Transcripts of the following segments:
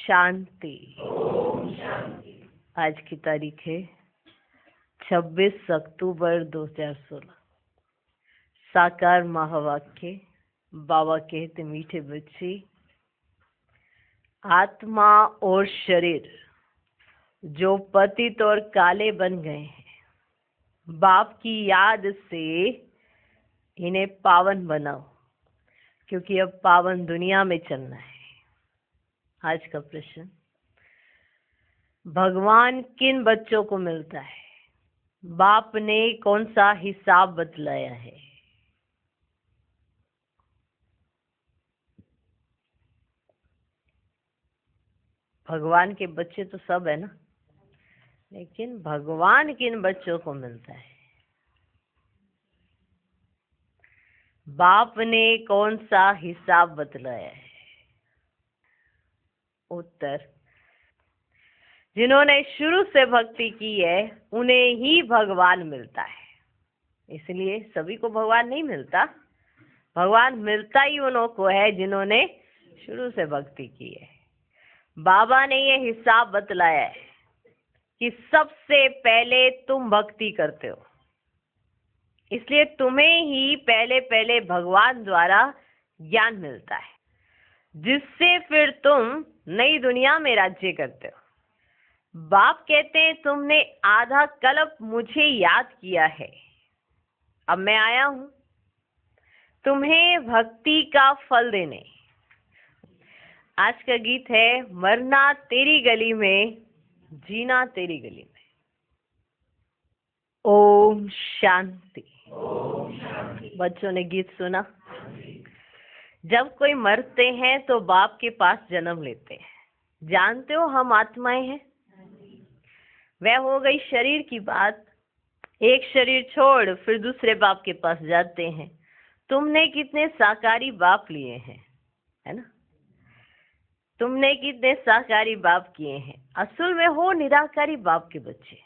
शांति। आज की तारीख है 26 अक्टूबर 2016। साकार महावाक्य। बाबा कहते मीठे बच्चे, आत्मा और शरीर जो पतित और काले बन गए हैं, बाप की याद से इन्हें पावन बनाओ, क्योंकि अब पावन दुनिया में चलना है। आज का प्रश्न, भगवान किन बच्चों को मिलता है? बाप ने कौन सा हिसाब बतलाया है? भगवान के बच्चे तो सब है ना, लेकिन भगवान किन बच्चों को मिलता है? बाप ने कौन सा हिसाब बतलाया है? उत्तर, जिन्होंने शुरू से भक्ति की है उन्हें ही भगवान मिलता है। इसलिए सभी को भगवान नहीं मिलता। भगवान मिलता ही उन्हों को है जिन्होंने शुरू से भक्ति की है। बाबा ने ये हिसाब बतलाया है कि सबसे पहले तुम भक्ति करते हो, इसलिए तुम्हें ही पहले पहले भगवान द्वारा ज्ञान मिलता है, जिससे फिर तुम नई दुनिया में राज्य करते हो। बाप कहते हैं तुमने आधा कल्प मुझे याद किया है, अब मैं आया हूं तुम्हें भक्ति का फल देने। आज का गीत है, मरना तेरी गली में, जीना तेरी गली में। ओम शांति। बच्चों ने गीत सुना? जब कोई मरते हैं तो बाप के पास जन्म लेते हैं। जानते हो हम आत्माएं हैं। वह हो गई शरीर की बात। एक शरीर छोड़ फिर दूसरे बाप के पास जाते हैं। तुमने कितने साकारी बाप लिए हैं, है ना? तुमने कितने साकारी बाप किए हैं। असल में हो निराकारी बाप के बच्चे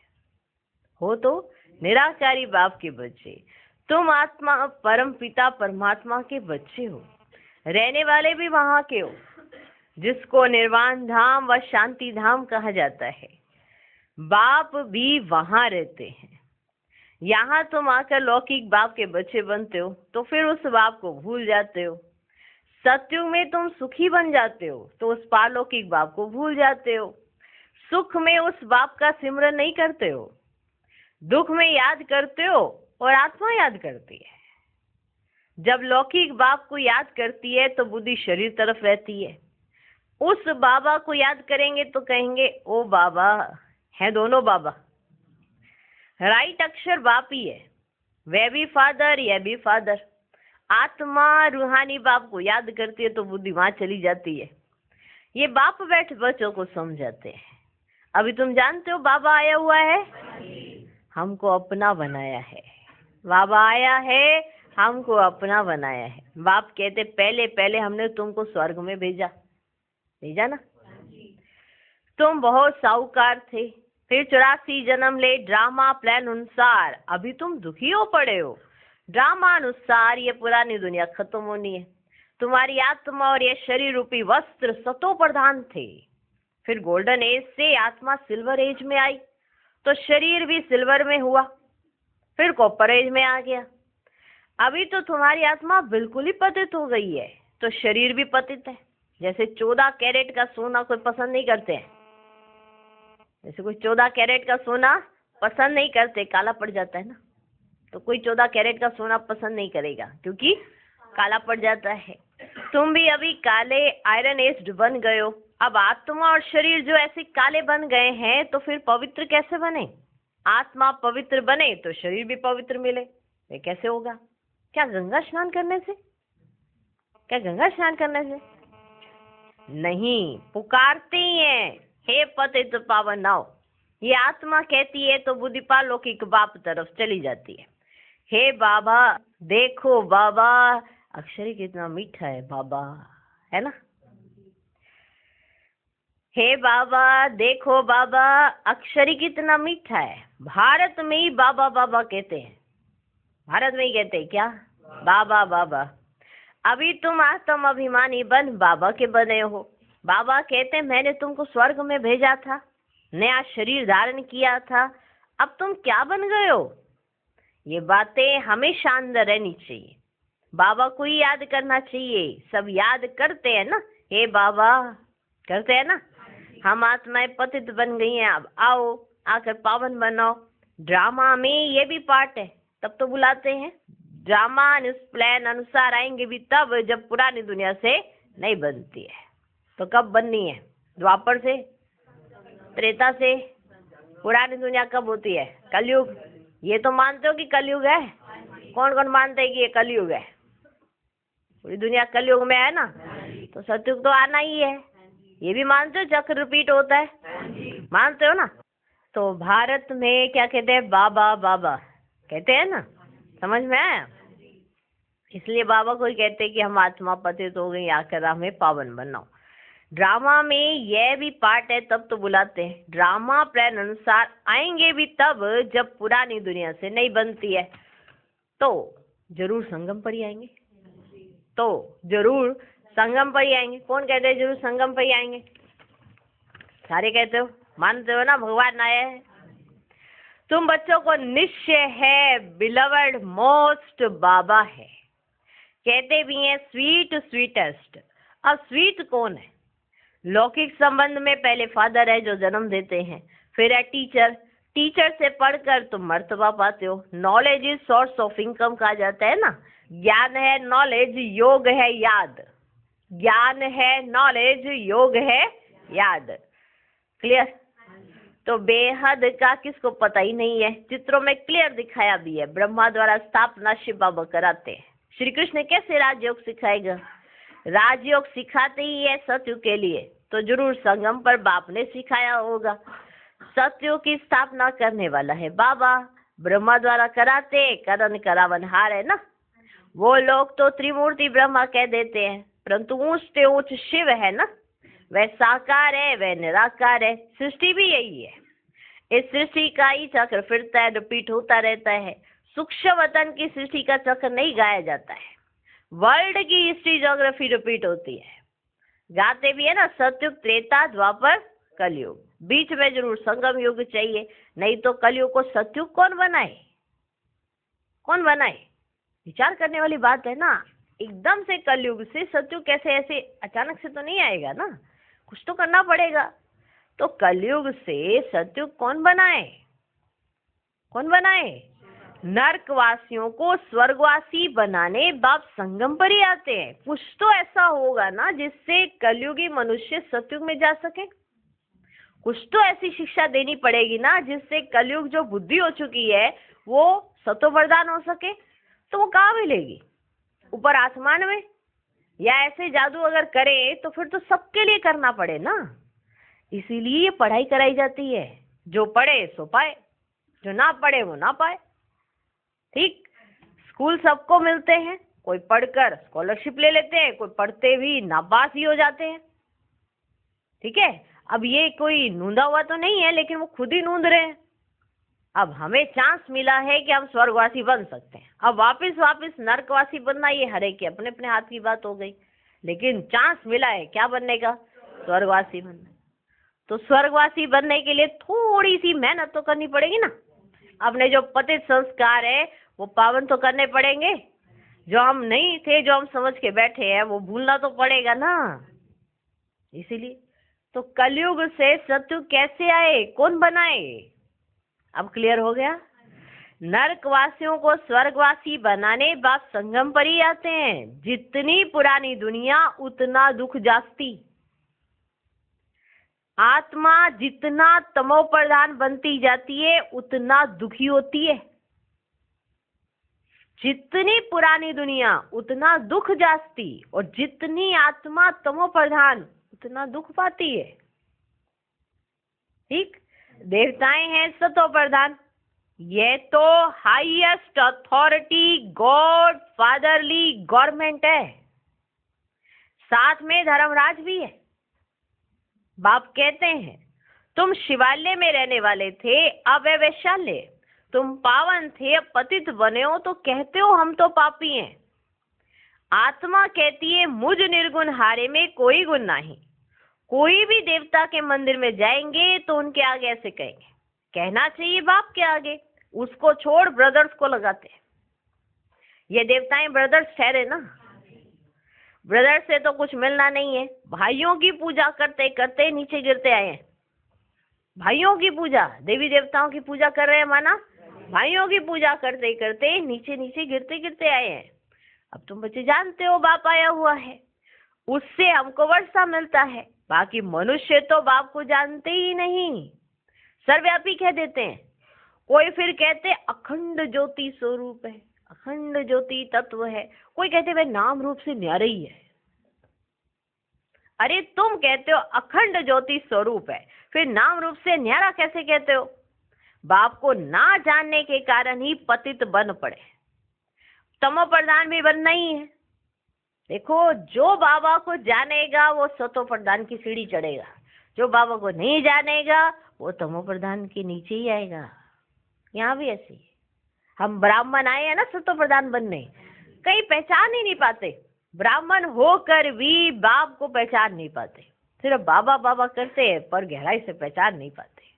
हो, तो निराकारी बाप के बच्चे। तुम आत्मा परम पिता परमात्मा के बच्चे हो, रहने वाले भी वहां के हो, जिसको निर्वाण धाम व शांति धाम कहा जाता है। बाप भी वहां रहते हैं। यहाँ तुम आकर लौकिक बाप के बच्चे बनते हो, तो फिर उस बाप को भूल जाते हो। सत्युग में तुम सुखी बन जाते हो, तो उस पारलौकिक बाप को भूल जाते हो। सुख में उस बाप का सिमरन नहीं करते हो, दुख में याद करते हो और आत्मा याद करती है। जब लौकिक बाप को याद करती है तो बुद्धि शरीर तरफ रहती है। उस बाबा को याद करेंगे तो कहेंगे ओ बाबा, है दोनों बाबा। राइट अक्षर बाप ही है, वह भी फादर यह भी फादर। आत्मा रूहानी बाप को याद करती है तो बुद्धि वहां चली जाती है। ये बाप बैठ बच्चों को समझाते हैं। अभी तुम जानते हो बाबा आया हुआ है, हमको अपना बनाया है। बाबा आया है, हमको अपना बनाया है। बाप कहते पहले पहले हमने तुमको स्वर्ग में भेजा ना। तुम बहुत साहूकार थे, फिर 84 जन्म ले ड्रामा प्लान अनुसार अभी तुम दुखी हो पड़े हो। ड्रामा अनुसार ये पुरानी दुनिया खत्म होनी है। तुम्हारी आत्मा और ये शरीर रूपी वस्त्र सतो प्रधान थे। फिर गोल्डन एज से आत्मा सिल्वर एज में आई, तो शरीर भी सिल्वर में हुआ, फिर कॉपर एज में आ गया। अभी तो तुम्हारी आत्मा बिल्कुल ही पतित हो गई है, तो शरीर भी पतित है। जैसे 14 कैरेट का सोना कोई पसंद नहीं करते हैं, जैसे कोई 14 कैरेट का सोना पसंद नहीं करते, काला पड़ जाता है ना। तो कोई 14 कैरेट का सोना पसंद नहीं करेगा, क्योंकि काला पड़ जाता है। तुम भी अभी काले आयरन एज्ड बन गए हो। अब आत्मा और शरीर जो ऐसे काले बन गए हैं, तो फिर पवित्र कैसे बने? आत्मा पवित्र बने तो शरीर भी पवित्र मिले। ये कैसे होगा? क्या गंगा स्नान करने से? क्या गंगा स्नान करने से? नहीं, पुकारते ही हैं, हे पतित पावन नाव। ये आत्मा कहती है तो बुद्धि पारलौकिक बाप तरफ चली जाती है। हे बाबा देखो बाबा, अक्षरी कितना मीठा है बाबा, है ना? हे बाबा देखो बाबा, अक्षरी कितना मीठा है। भारत में ही बाबा बाबा कहते हैं, भारत में ही कहते हैं क्या? बाबा बाबा। अभी तुम आत्म अभिमानी बन बाबा के बने हो। बाबा कहते मैंने तुमको स्वर्ग में भेजा था, नया शरीर धारण किया था, अब तुम क्या बन गए हो। ये बातें हमेशा अंदर रहनी चाहिए, बाबा को ही याद करना चाहिए। सब याद करते हैं ना, हे बाबा करते हैं ना। हम आत्माएं पतित बन गई हैं, अब आओ आकर पावन बनाओ। ड्रामा में ये भी पार्ट है, तब तो बुलाते हैं। ड्रामा प्लान अनुसार आएंगे भी तब जब पुरानी दुनिया से नहीं बनती है। तो कब बननी है? द्वापर से, त्रेता से। पुरानी दुनिया कब होती है? कलयुग। ये तो मानते हो कि कलयुग है? कौन कौन मानते हैं कि ये कलयुग है? पूरी दुनिया कलयुग में है ना, तो सतयुग तो आना ही है। ये भी मानते हो चक्र रिपीट होता है? मानते हो ना। तो भारत में क्या कहते हैं? बाबा बाबा कहते हैं ना, समझ में आया? इसलिए बाबा को ही कहते हैं कि हम आत्मा पतित हो गई, आकर हमें पावन बनाओ। ड्रामा में यह भी पार्ट है, तब तो बुलाते हैं। ड्रामा प्लान अनुसार आएंगे भी तब जब पुरानी दुनिया से नहीं बनती है। तो जरूर संगम पर ही आएंगे, तो जरूर संगम पर ही आएंगे। कौन कहते हैं जरूर संगम पर ही आएंगे? सारे कहते हो, मानते हो ना भगवान आए हैं। तुम बच्चों को निश्चय है बिलवर्ड मोस्ट बाबा है। कहते भी हैं स्वीट स्वीटेस्ट। अब स्वीट कौन है? लौकिक संबंध में पहले फादर है जो जन्म देते हैं, फिर है टीचर। टीचर से पढ़कर तुम मर्तबा पाते हो। Knowledge is source of income कहा जाता है ना। ज्ञान है नॉलेज, योग है याद। ज्ञान है नॉलेज, योग है याद। क्लियर? तो बेहद का किसको पता ही नहीं है। चित्रों में क्लियर दिखाया भी है। ब्रह्मा द्वारा स्थापना शिव बाबा कराते हैं। श्री कृष्ण कैसे राजयोग सिखाएगा? राजयोग सिखाते ही है सतयुग के लिए, तो जरूर संगम पर बाप ने सिखाया होगा। सतयुग की स्थापना करने वाला है बाबा। ब्रह्मा द्वारा कराते, करण करावनहार है ना। वो लोग तो त्रिमूर्ति ब्रह्मा कह देते हैं, परंतु ऊंच से ऊंच शिव है ना। वह साकार है, वह निराकार है। सृष्टि भी यही है। इस सृष्टि का ही चक्र फिरता है, रिपीट होता रहता है। सूक्ष्म वतन की सृष्टि का चक्र नहीं गाया जाता है। वर्ल्ड की हिस्ट्री ज्योग्राफी रिपीट होती है। गाते भी है ना, सतयुग त्रेता द्वापर कलयुग। बीच में जरूर संगम युग चाहिए, नहीं तो कलयुग को सतयुग कौन बनाए? कौन बनाए? विचार करने वाली बात है ना। एकदम से कलयुग से सतयुग कैसे ऐसे अचानक से तो नहीं आएगा ना, कुछ तो करना पड़ेगा। तो कलयुग से सतयुग कौन बनाए? कौन बनाए? नरकवासियों को स्वर्गवासी बनाने बाप संगम पर ही आते हैं। कुछ तो ऐसा होगा ना जिससे कलयुगी मनुष्य सतयुग में जा सके। कुछ तो ऐसी शिक्षा देनी पड़ेगी ना जिससे कलयुग जो बुद्धि हो चुकी है वो सतो वरदान हो सके। तो वो कहाँ मिलेगी? ऊपर आसमान में? या ऐसे जादू अगर करे तो फिर तो सबके लिए करना पड़े ना। इसीलिए ये पढ़ाई कराई जाती है। जो पढ़े सो पाए, जो ना पढ़े वो ना पाए। ठीक? स्कूल सबको मिलते हैं, कोई पढ़कर स्कॉलरशिप ले लेते हैं, कोई पढ़ते भी नापास ही हो जाते हैं। ठीक है? अब ये कोई नूंदा हुआ तो नहीं है, लेकिन वो खुद ही नूंद रहे हैं। अब हमें चांस मिला है कि हम स्वर्गवासी बन सकते हैं। अब वापस नरकवासी बनना ये हर एक के अपने अपने हाथ की बात हो गई, लेकिन चांस मिला है क्या बनने का? स्वर्गवासी बनना। तो स्वर्गवासी बनने के लिए थोड़ी सी मेहनत तो करनी पड़ेगी ना। अपने जो पतित संस्कार है वो पावन तो करने पड़ेंगे। जो हम नहीं थे, जो हम समझ के बैठे हैं, वो भूलना तो पड़ेगा ना। इसीलिए तो कलयुग से सतयुग कैसे आए, कौन बनाए? अब क्लियर हो गया। नरकवासियों को स्वर्गवासी बनाने बाप संगम पर ही आते हैं। जितनी पुरानी दुनिया उतना दुख जास्ती। आत्मा जितना तमो प्रधान बनती जाती है उतना दुखी होती है। जितनी पुरानी दुनिया उतना दुख जास्ती, और जितनी आत्मा तमो प्रधान उतना दुख पाती है। ठीक? देवताएं हैं सतो प्रधान। ये तो highest authority God fatherly government है। साथ में धर्मराज भी है। बाप कहते हैं तुम शिवालय में रहने वाले थे, अब है वैशाल्य। तुम पावन थे, अब पतित बने हो, तो कहते हो हम तो पापी हैं। आत्मा कहती है मुझ निर्गुण हारे में कोई गुण नहीं। कोई भी देवता के मंदिर में जाएंगे तो उनके आगे ऐसे कहेंगे, कहना चाहिए बाप के आगे, उसको छोड़ ब्रदर्स को लगाते हैं। ये देवताएं ब्रदर्स ठहरे ना, ब्रदर्स से तो कुछ मिलना नहीं है। भाइयों की पूजा करते करते नीचे गिरते आए हैं। भाइयों की पूजा, देवी देवताओं की पूजा कर रहे हैं माना, भाइयों की पूजा करते करते नीचे नीचे गिरते गिरते आए हैं। अब तुम बच्चे जानते हो बाप आया हुआ है, उससे हमको वर्षा मिलता है। बाकी मनुष्य तो बाप को जानते ही नहीं, सर्वव्यापी कह देते हैं। कोई फिर कहते अखंड ज्योति स्वरूप है, अखंड ज्योति तत्व है। कोई कहते वह नाम रूप से न्यारा ही है। अरे तुम कहते हो अखंड ज्योति स्वरूप है, फिर नाम रूप से न्यारा कैसे कहते हो? बाप को ना जानने के कारण ही पतित बन पड़े। तमो प्रधान भी बनना ही है। देखो, जो बाबा को जानेगा वो सतो प्रधान की सीढ़ी चढ़ेगा, जो बाबा को नहीं जानेगा वो तमो प्रधान के नीचे ही आएगा। यहाँ भी ऐसे ही। हम ब्राह्मण आए हैं ना सतो प्रधान बनने, कहीं पहचान ही नहीं पाते। ब्राह्मण होकर भी बाप को पहचान नहीं पाते, सिर्फ बाबा बाबा करते हैं पर गहराई से पहचान नहीं पाते।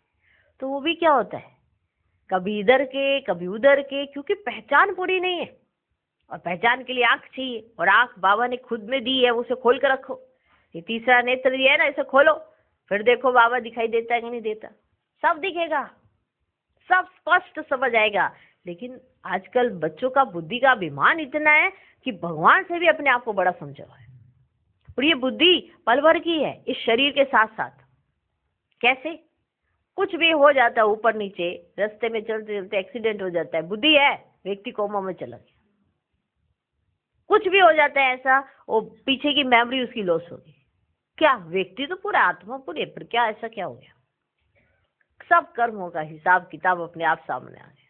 तो वो भी क्या होता है, कभी इधर के कभी उधर के, क्योंकि पहचान पूरी नहीं है। और पहचान के लिए आंख चाहिए, और आंख बाबा ने खुद में दी है, उसे खोल कर रखो। ये तीसरा नेत्र दिया है ना, इसे खोलो, फिर देखो बाबा दिखाई देता है कि नहीं देता। सब दिखेगा, सब स्पष्ट समझ आएगा। लेकिन आजकल बच्चों का बुद्धि का अभिमान इतना है कि भगवान से भी अपने आप को बड़ा समझा हुआ है। और ये बुद्धि पल भर की है, इस शरीर के साथ साथ। कैसे? कुछ भी हो जाता है ऊपर नीचे, रास्ते में चलते चलते एक्सीडेंट हो जाता है, बुद्धि है, व्यक्ति कोमा में चला गया। कुछ भी हो जाता है ऐसा, वो पीछे की मेमोरी उसकी लॉस होगी। क्या व्यक्ति तो पूरा आत्मा पूरी है, पर क्या ऐसा क्या हो गया? सब कर्मों का हिसाब किताब अपने आप सामने आ गया।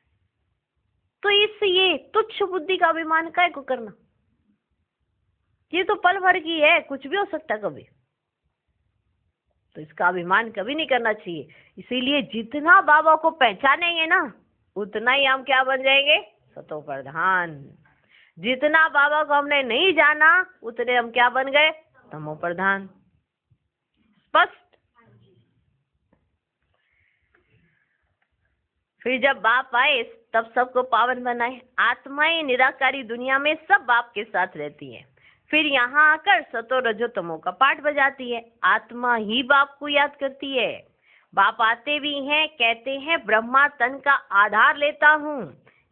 तो इससे ये तुच्छ बुद्धि का अभिमान काय को करना? ये तो पल भर की है, कुछ भी हो सकता है कभी। तो इसका अभिमान कभी नहीं करना चाहिए। इसीलिए जितना बाबा को पहचानेंगे ना, उतना ही हम क्या बन जाएंगे? सतो प्रधान। जितना बाबा को हमने नहीं जाना, उतने हम क्या बन गए? तमो प्रधान। स्पष्ट? फिर जब बाप आए तब सबको पावन बनाए। आत्माएं निराकारी दुनिया में सब बाप के साथ रहती हैं। फिर यहाँ आकर सतो रजो तमो का पाठ बजाती है। आत्मा ही बाप को याद करती है। बाप आते भी हैं, कहते हैं ब्रह्मा तन का आधार लेता हूँ,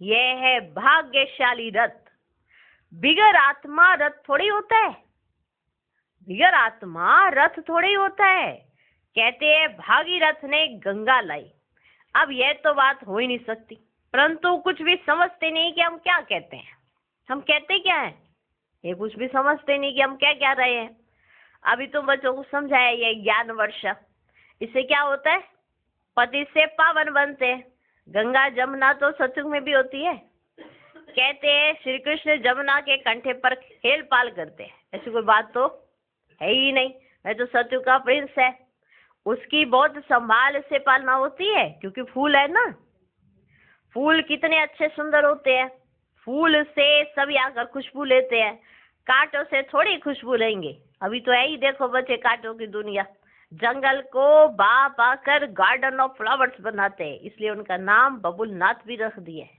यह है भाग्यशाली रथ। बिगर आत्मा रथ थोड़ी होता है, बिगर आत्मा रथ थोड़ी होता है। कहते हैं भागीरथ ने गंगा लाई। अब यह तो बात हो ही नहीं सकती, परंतु कुछ भी समझते नहीं कि हम क्या कहते हैं। हम कहते क्या है, ये कुछ भी समझते नहीं कि हम क्या कह रहे हैं। अभी तुम बच्चों को समझाया ये ज्ञान वर्षा, इससे क्या होता है? पति से पावन बनते हैं। गंगा जमुना तो सत्युग में भी होती है। कहते हैं श्री कृष्ण जमुना के कंठे पर खेल पाल करते हैं, ऐसी कोई बात तो है ही नहीं। वह तो सत्युग का प्रिंस है, उसकी बहुत संभाल से पालना होती है, क्योंकि फूल है ना। फूल कितने अच्छे सुंदर होते हैं, फूल से सभी आकर खुशबू लेते हैं, कांटों से थोड़ी खुशबू लेंगे। अभी तो है ही, देखो बच्चे, कांटों की दुनिया। जंगल को बाप आकर गार्डन ऑफ फ्लावर्स बनाते हैं, इसलिए उनका नाम बबुलनाथ भी रख दिए।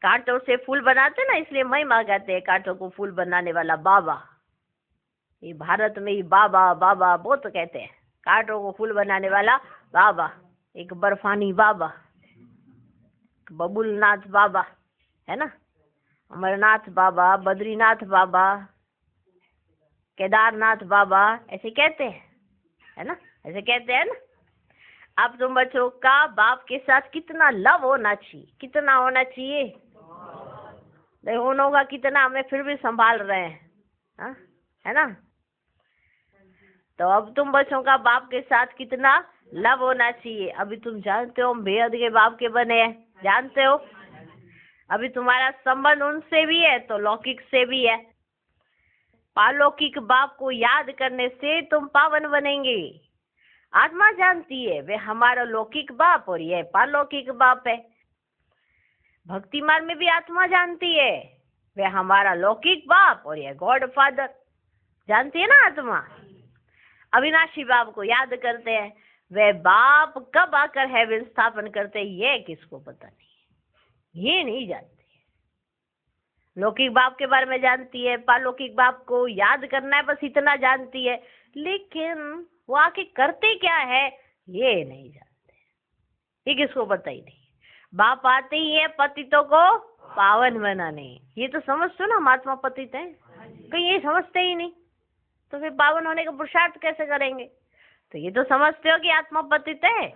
कांटों से फूल बनाते ना, इसलिए महिमा गाते हैं कांटों को फूल बनाने वाला बाबा। ये भारत में ही बाबा बाबा बहुत कहते हैं, कांटों को फूल बनाने वाला बाबा। एक बर्फानी बाबा, बबुलनाथ बाबा है ना, अमरनाथ बाबा, बद्रीनाथ बाबा, केदारनाथ बाबा, ऐसे कहते हैं, है ना, ऐसे कहते हैं ना। अब तुम बच्चों का बाप के साथ कितना लव होना चाहिए, कितना होना चाहिए? देखो होगा कितना, हमें फिर भी संभाल रहे हैं, हा? है ना। तो अब तुम बच्चों का बाप के साथ कितना लव होना चाहिए। अभी तुम जानते हो हम बेहद के बाप के बने हैं, जानते हो। अभी तुम्हारा संबंध उनसे भी है तो लौकिक से भी है। पालौकिक बाप को याद करने से तुम पावन बनेंगे। आत्मा जानती है वे हमारा लौकिक बाप और यह पालौकिक बाप है। भक्ति मार्ग में भी आत्मा जानती है वे हमारा लौकिक बाप और यह गॉड फादर, जानती है ना आत्मा। अविनाशी बाप को याद करते हैं। वे बाप कब आकर हेवन स्थापन करते हैं ये किसको पता नहीं, ये नहीं जानते। लौकिक बाप के बारे में जानती है, पारलौकिक बाप को याद करना है, बस इतना जानती है, लेकिन वो आके करते क्या है ये नहीं जानते, ये किसको पता ही नहीं। बाप आते ही है पतितों को पावन बनाने, ये तो समझते हो ना, महात्मा पतित है, कहीं ये समझते ही नहीं, तो फिर पावन होने का पुरुषार्थ कैसे करेंगे। तो ये तो समझते हो कि आत्मा पतित है,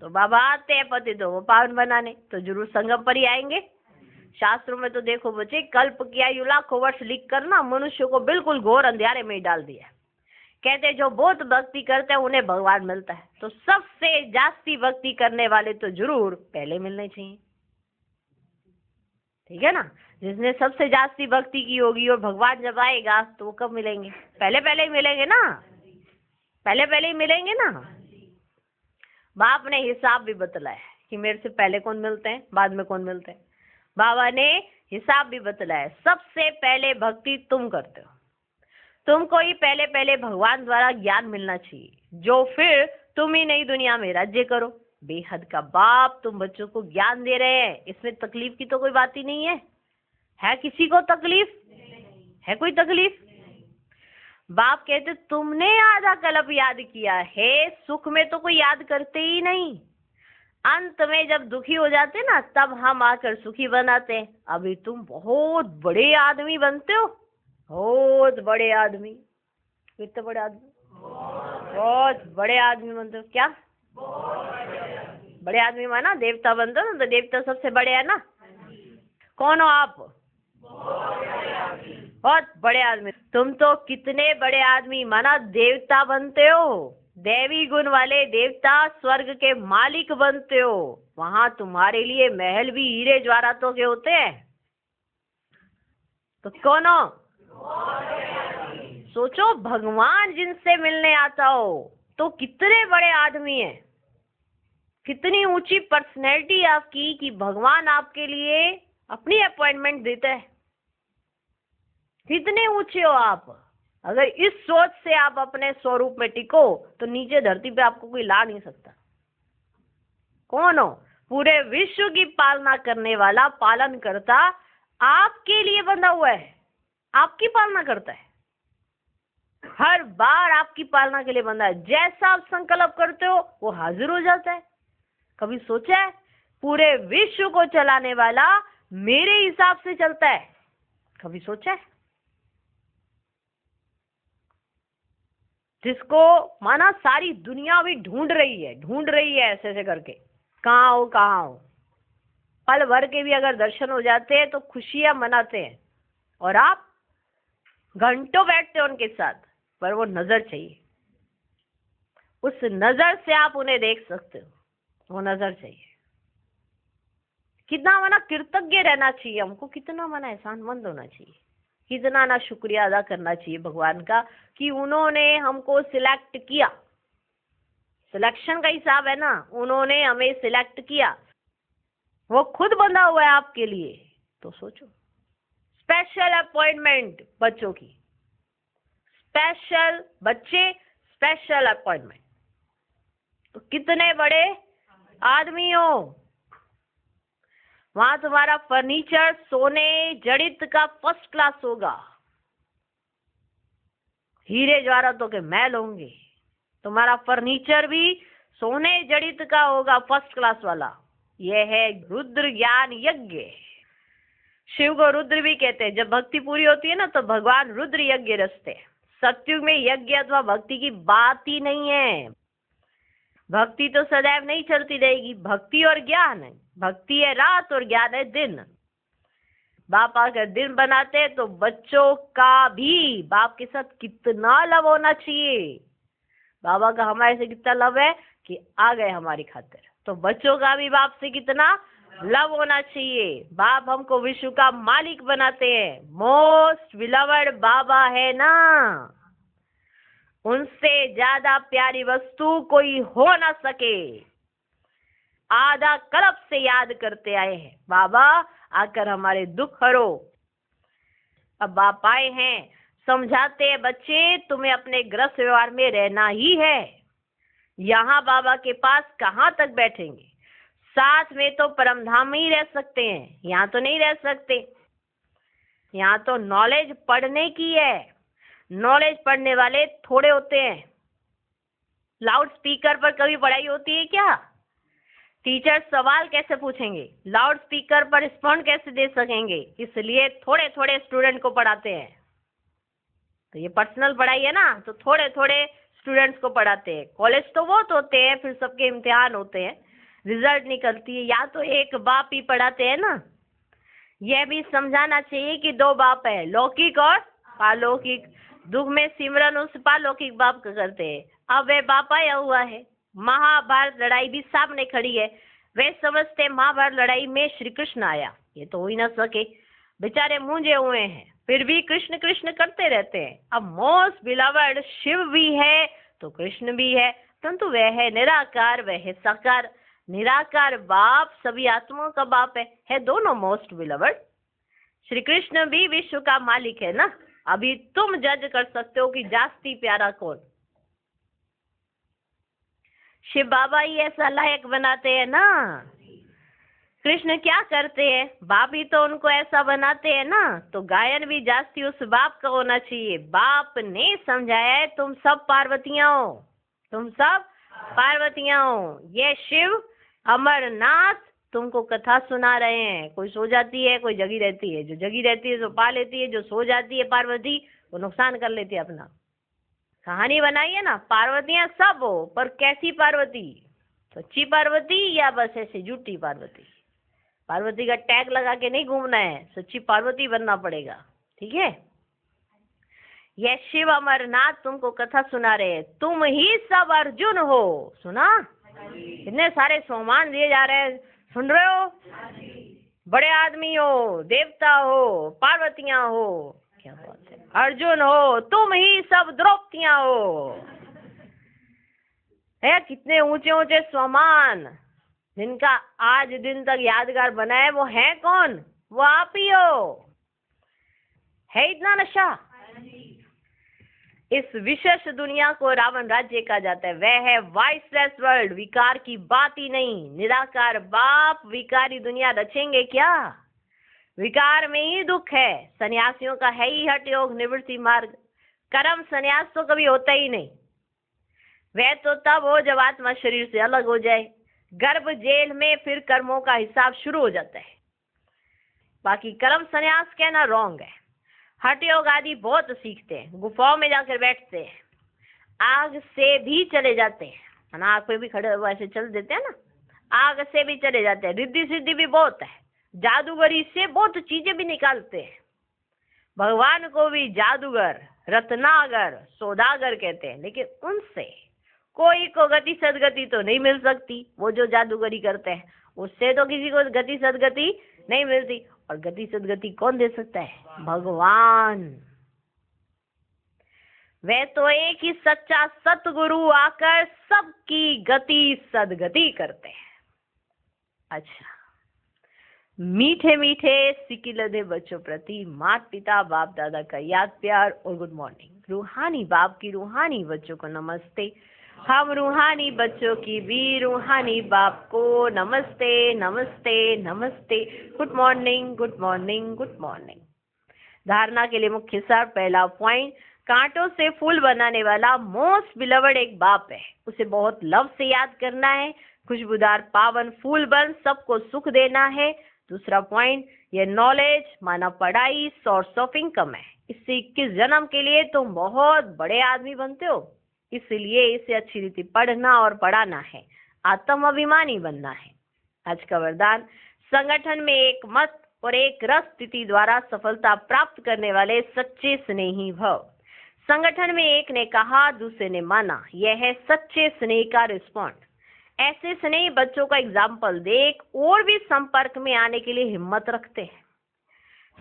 तो बाबा आते हैं पतितों को पावन बनाने, तो जरूर संगम पर ही आएंगे। शास्त्रों में तो देखो बच्चे, कल्प की आयु लाखों वर्ष लिख कर ना मनुष्य को बिल्कुल घोर अंधेरे में ही डाल दिया। कहते जो बहुत भक्ति करते हैं उन्हें भगवान मिलता है, तो सबसे जास्ती भक्ति करने वाले तो जरूर पहले मिलने चाहिए, ठीक है ना। जिसने सबसे जास्ती भक्ति की होगी और भगवान जब आएगा तो वो कब मिलेंगे, पहले पहले ही मिलेंगे ना, पहले पहले ही मिलेंगे ना। बाप ने हिसाब भी बतलाया कि मेरे से पहले कौन मिलते हैं, बाद में कौन मिलते हैं। बाबा ने हिसाब भी बतलाया, सबसे पहले भक्ति तुम करते हो, तुमको ही पहले पहले भगवान द्वारा ज्ञान मिलना चाहिए, जो फिर तुम ही नई दुनिया में राज्य करो। बेहद का बाप तुम बच्चों को ज्ञान दे रहे हैं, इसमें तकलीफ की तो कोई बात ही नहीं है किसी को तकलीफ है, कोई तकलीफ। बाप कहते तुमने आधा कल्प याद किया है, सुख में तो कोई याद करते ही नहीं, अंत में जब दुखी हो जाते ना तब हम आकर सुखी बनाते हैं। अभी तुम बहुत बड़े आदमी बनते हो, बहुत बड़े आदमी, कितने बड़े आदमी, बहुत बड़े आदमी बनते हो। क्या बड़े आदमी माना देवता बनते हो ना, तो देवता सबसे बड़े है ना। कौन हो आप, बहुत बड़े आदमी। तुम तो कितने बड़े आदमी माना देवता बनते हो, देवी गुण वाले देवता, स्वर्ग के मालिक बनते हो। वहां तुम्हारे लिए महल भी हीरे जवाहरातों के होते हैं। तो कौन हो, सोचो भगवान जिनसे मिलने आता हो तो कितने बड़े आदमी हैं, कितनी ऊंची पर्सनैलिटी आपकी कि भगवान आपके लिए अपनी अपॉइंटमेंट देते हैं। कितने ऊंचे हो आप। अगर इस सोच से आप अपने स्वरूप में टिको तो नीचे धरती पे आपको कोई ला नहीं सकता। कौन हो, पूरे विश्व की पालना करने वाला पालन करता आपके लिए बंधा हुआ है, आपकी पालना करता है, हर बार आपकी पालना के लिए बंधा है। जैसा आप संकल्प करते हो वो हाजिर हो जाता है। कभी सोचा है पूरे विश्व को चलाने वाला मेरे हिसाब से चलता है, कभी सोचा है। जिसको माना सारी दुनिया भी ढूंढ रही है ऐसे ऐसे करके, कहाँ हो। पल भर के भी अगर दर्शन हो जाते हैं तो खुशियां मनाते हैं, और आप घंटों बैठते हो उनके साथ, पर वो नजर चाहिए, उस नजर से आप उन्हें देख सकते हो, वो नजर चाहिए। कितना मना कृतज्ञ रहना चाहिए हमको, कितना मना एहसानमंद होना चाहिए, कितना ना शुक्रिया अदा करना चाहिए भगवान का कि उन्होंने हमको सिलेक्ट किया। सिलेक्शन का हिसाब है ना, उन्होंने हमें सिलेक्ट किया, वो खुद बंधा हुआ है आपके लिए। तो सोचो, स्पेशल अपॉइंटमेंट बच्चों की, स्पेशल बच्चे, स्पेशल अपॉइंटमेंट, तो कितने बड़े आदमी हो। वहां तुम्हारा फर्नीचर सोने जड़ित का फर्स्ट क्लास होगा, हीरे जवाहरातों के महल होंगे, तुम्हारा फर्नीचर भी सोने जड़ित का होगा, फर्स्ट क्लास वाला। यह है रुद्र ज्ञान यज्ञ। शिव को रुद्र भी कहते हैं। जब भक्ति पूरी होती है ना तो भगवान रुद्र यज्ञ रचते हैं। सत्युग में यज्ञ अथवा भक्ति की बात ही नहीं है। भक्ति तो सदैव नहीं चलती रहेगी, भक्ति और ज्ञान है, भक्ति है रात और ज्ञान है दिन। बाप अगर दिन बनाते हैं तो बच्चों का भी बाप के साथ कितना लव होना चाहिए। बाबा का हमारे से कितना लव है कि आ गए हमारी खातिर, तो बच्चों का भी बाप से कितना लव होना चाहिए। बाप हमको विश्व का मालिक बनाते हैं, मोस्ट बिलवड बाबा है ना, उनसे ज्यादा प्यारी वस्तु कोई हो ना सके। आधा कल्प से याद करते आए हैं, बाबा आकर हमारे दुख हरो। अब बाप आए हैं, समझाते हैं बच्चे तुम्हें अपने गृहस्थ व्यवहार में रहना ही है, यहाँ बाबा के पास कहाँ तक बैठेंगे, साथ में तो परमधाम में ही रह सकते हैं, यहाँ तो नहीं रह सकते। यहाँ तो नॉलेज पढ़ने की है, नॉलेज पढ़ने वाले थोड़े होते हैं। लाउड स्पीकर पर कभी पढ़ाई होती है क्या? टीचर सवाल कैसे पूछेंगे, लाउड स्पीकर पर रिस्पॉन्ड कैसे दे सकेंगे? इसलिए थोड़े थोड़े स्टूडेंट को पढ़ाते हैं। तो ये पर्सनल पढ़ाई है ना, तो थोड़े थोड़े स्टूडेंट्स को पढ़ाते हैं। कॉलेज तो बहुत होते हैं, फिर सबके इम्तिहान होते हैं, रिजल्ट निकलती है, या तो एक बाप ही पढ़ाते हैं ना। यह भी समझाना चाहिए कि दो बाप है, लौकिक और पालौकिक। दुख में सिमरन उस पालौकिक बाप का करते हैं। अब वह बाप आया हुआ है, महाभारत लड़ाई भी सामने खड़ी है, वे समझते महाभारत लड़ाई में श्री कृष्ण आया, ये तो हो ही ना सके, बेचारे मूंझे हुए हैं, फिर भी कृष्ण कृष्ण करते रहते हैं। अब मोस्ट बिलवड शिव भी है तो कृष्ण भी है, परंतु वह है निराकार, वह है साकार। निराकार बाप सभी आत्माओं का बाप है दोनों मोस्ट बिलवड। श्री कृष्ण भी विश्व का मालिक है ना। अभी तुम जज कर सकते हो कि जास्ती प्यारा कौन। शिव बाबा ही ऐसा लायक बनाते हैं ना। कृष्ण क्या करते हैं, बाप ही तो उनको ऐसा बनाते हैं ना। तो गायन भी जास्ती उस बाप का होना चाहिए। बाप ने समझाया है तुम सब पार्वतियां हो, तुम सब पार्वतियां हो। ये शिव अमरनाथ तुमको कथा सुना रहे हैं। कोई सो जाती है, कोई जगी रहती है, जो जगी रहती है तो पा लेती है, जो सो जाती है पार्वती वो नुकसान कर लेती है अपना। कहानी बनाई है ना, पार्वतियां सब हो, पर कैसी पार्वती, सच्ची पार्वती या बस ऐसे झूठी पार्वती। पार्वती का टैग लगा के नहीं घूमना है, सच्ची पार्वती बनना पड़ेगा, ठीक है। यह शिव अमरनाथ तुमको कथा सुना रहे हैं, तुम ही सब अर्जुन हो। सुना, इतने सारे सम्मान दिए जा रहे हैं, सुन रहे हो? बड़े आदमी हो, देवता हो, पार्वतियां हो, क्या बात है, अर्जुन हो, तुम ही सब द्रौपदियां हो। है कितने ऊंचे ऊंचे सम्मान, जिनका आज दिन तक यादगार बना है, वो है कौन? वो आप ही हो। है इतना नशा। इस विशेष दुनिया को रावण राज्य कहा जाता है। वह है वाइसलेस वर्ल्ड, विकार की बात ही नहीं। निराकार बाप विकारी दुनिया रचेंगे क्या? विकार में ही दुख है। सन्यासियों का है ही हठ योग निवृत्ति मार्ग। कर्म संन्यास तो कभी होता ही नहीं। वह तो तब हो जब आत्मा शरीर से अलग हो जाए। गर्भ जेल में फिर कर्मों का हिसाब शुरू हो जाता है। बाकी कर्म संन्यास कहना रॉन्ग है। हठ योग आदि बहुत सीखते हैं, गुफाओं में जाकर बैठते हैं, आग से भी चले जाते हैं, आग पे भी खड़े ऐसे चल देते हैं ना, आग से भी चले जाते हैं। रिद्धि सिद्धि भी बहुत है, जादूगरी से बहुत चीजें भी निकालते हैं। भगवान को भी जादूगर, रत्नागर, सौदागर कहते हैं, लेकिन उनसे कोई को गति सदगति तो नहीं मिल सकती। वो जो जादूगरी करते हैं उससे तो किसी को गति सदगति नहीं मिलती। और गति सदगति कौन दे सकता है? भगवान। वे तो एक ही सच्चा सतगुरु आकर सबकी गति सदगति करते हैं। अच्छा, मीठे मीठे सिकिलधे बच्चों प्रति माता पिता बाप दादा का याद प्यार और गुड मॉर्निंग। रूहानी बाप की रूहानी बच्चों को नमस्ते। हम रूहानी बच्चों की भी रूहानी बाप को नमस्ते नमस्ते नमस्ते। Good morning good morning good morning. धारणा के लिए मुख्य सार, पहला पॉइंट, कांटों से फूल बनाने वाला मोस्ट बिलवड एक बाप है, उसे बहुत लव से याद करना है। खुशबूदार पावन फूल बन सबको सुख देना है। दूसरा पॉइंट, ये नॉलेज माना पढ़ाई सोर्स ऑफ इनकम है। इससे 21 जन्म के लिए तुम बहुत बड़े आदमी बनते हो, इसलिए इसे अच्छी रीति पढ़ना और पढ़ाना है, आत्म अभिमानी बनना है। आज का वरदान, संगठन में एक मत और एक रस स्थिति द्वारा सफलता प्राप्त करने वाले सच्चे स्नेही भव। संगठन में एक ने कहा, दूसरे ने माना, यह है सच्चे स्नेह का रिस्पॉन्ड। ऐसे स्नेही बच्चों का एग्जाम्पल देख और भी संपर्क में आने के लिए हिम्मत रखते हैं।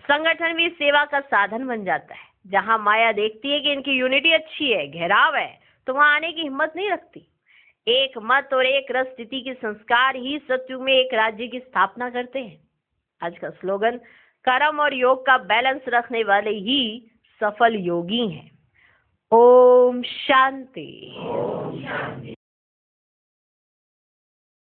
संगठन भी सेवा का साधन बन जाता है। जहां माया देखती है कि इनकी यूनिटी अच्छी है, घेराव है, तो वहां आने की हिम्मत नहीं रखती। एक मत और एक रस स्थिति के संस्कार ही सत्युग में एक राज्य की स्थापना करते हैं। आज का स्लोगन, कर्म और योग का बैलेंस रखने वाले ही सफल योगी हैं। ओम शांति।